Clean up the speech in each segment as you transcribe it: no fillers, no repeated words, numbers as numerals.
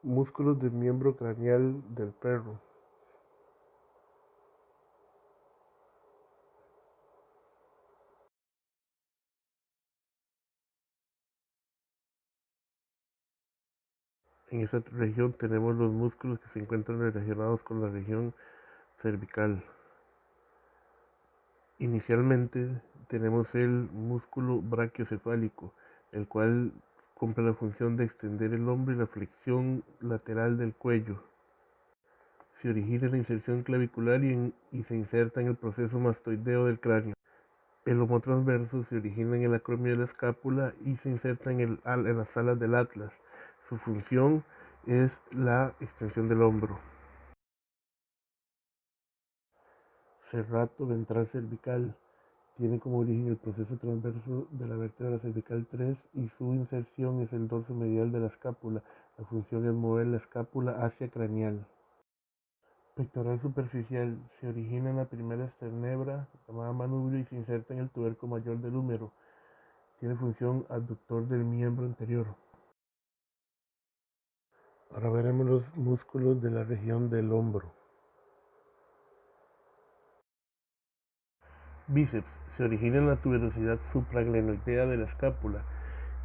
Músculos del miembro craneal del perro. En esta región tenemos los músculos que se encuentran relacionados con la región cervical. Inicialmente tenemos el músculo brachiocefálico, el cual cumple la función de extender el hombro y la flexión lateral del cuello. Se origina en la inserción clavicular y se inserta en el proceso mastoideo del cráneo. El lomo transverso se origina en el acromio de la escápula y se inserta en las alas del atlas. Su función es la extensión del hombro. Serrato ventral cervical. Tiene como origen el proceso transverso de la vértebra cervical 3 y su inserción es el dorso medial de la escápula. La función es mover la escápula hacia craneal. Pectoral superficial. Se origina en la primera esternebra, llamada manubrio, y se inserta en el tuberco mayor del húmero. Tiene función abductor del miembro anterior. Ahora veremos los músculos de la región del hombro. Bíceps. Se origina en la tuberosidad supraglenoidea de la escápula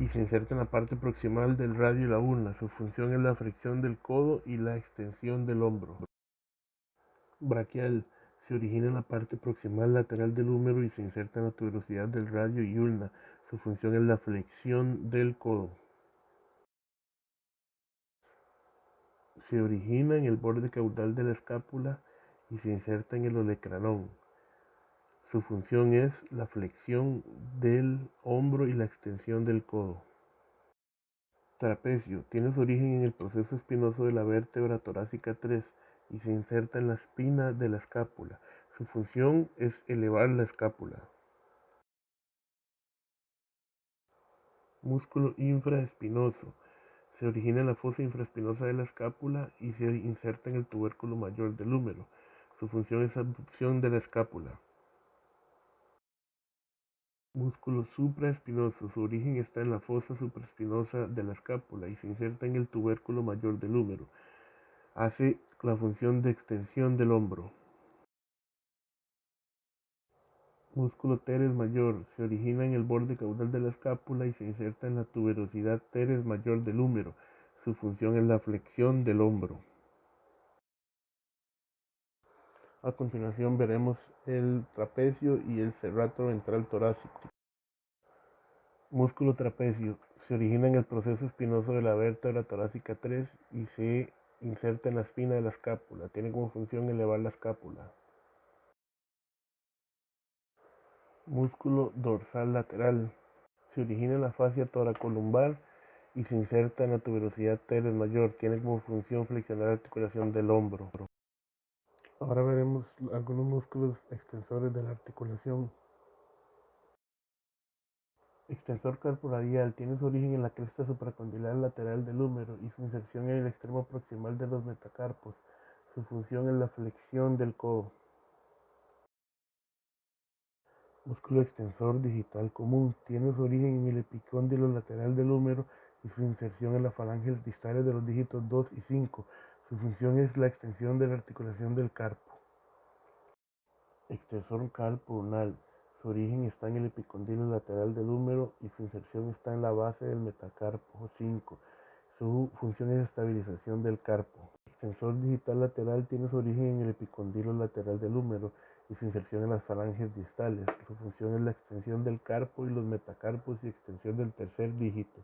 y se inserta en la parte proximal del radio y la ulna. Su función es la flexión del codo y la extensión del hombro. Braquial. Se origina en la parte proximal lateral del húmero y se inserta en la tuberosidad del radio y ulna. Su función es la flexión del codo. Se origina en el borde caudal de la escápula y se inserta en el olecranón. Su función es la flexión del hombro y la extensión del codo. Trapecio. Tiene su origen en el proceso espinoso de la vértebra torácica 3 y se inserta en la espina de la escápula. Su función es elevar la escápula. Músculo infraespinoso. Se origina en la fosa infraespinosa de la escápula y se inserta en el tubérculo mayor del húmero. Su función es abducción de la escápula. Músculo supraespinoso. Su origen está en la fosa supraespinosa de la escápula y se inserta en el tubérculo mayor del húmero. Hace la función de extensión del hombro. Músculo teres mayor. Se origina en el borde caudal de la escápula y se inserta en la tuberosidad teres mayor del húmero. Su función es la flexión del hombro. A continuación veremos el trapecio y el serrato ventral torácico. Músculo trapecio. Se origina en el proceso espinoso de la vértebra torácica 3 y se inserta en la espina de la escápula. Tiene como función elevar la escápula. Músculo dorsal lateral. Se origina en la fascia toracolumbar y se inserta en la tuberosidad teres mayor. Tiene como función flexionar la articulación del hombro. Ahora veremos algunos músculos extensores de la articulación. Extensor carporadial. Tiene su origen en la cresta supracondylar lateral del húmero y su inserción en el extremo proximal de los metacarpos. Su función es la flexión del codo. Músculo extensor digital común. Tiene su origen en el epicóndilo lateral del húmero y su inserción en las falanges distales de los dígitos 2 y 5. Su función es la extensión de la articulación del carpo. Extensor carpo ulnar. Su origen está en el epicondilo lateral del húmero y su inserción está en la base del metacarpo 5. Su función es estabilización del carpo. Extensor digital lateral tiene su origen en el epicondilo lateral del húmero y su inserción en las falanges distales. Su función es la extensión del carpo y los metacarpos y extensión del tercer dígito.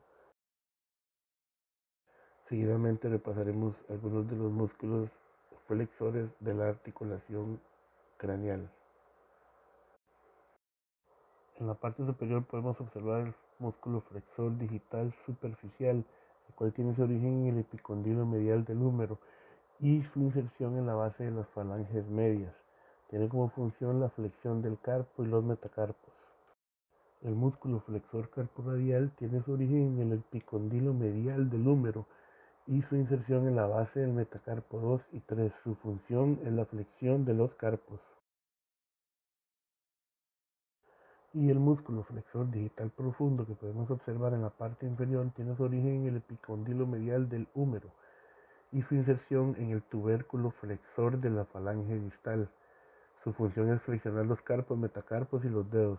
Seguidamente repasaremos algunos de los músculos flexores de la articulación craneal. En la parte superior podemos observar el músculo flexor digital superficial, el cual tiene su origen en el epicondilo medial del húmero y su inserción en la base de las falanges medias. Tiene como función la flexión del carpo y los metacarpos. El músculo flexor carporadial tiene su origen en el epicondilo medial del húmero y su inserción en la base del metacarpo 2 y 3. Su función es la flexión de los carpos. Y el músculo flexor digital profundo que podemos observar en la parte inferior tiene su origen en el epicondilo medial del húmero y su inserción en el tubérculo flexor de la falange distal. Su función es flexionar los carpos, metacarpos y los dedos.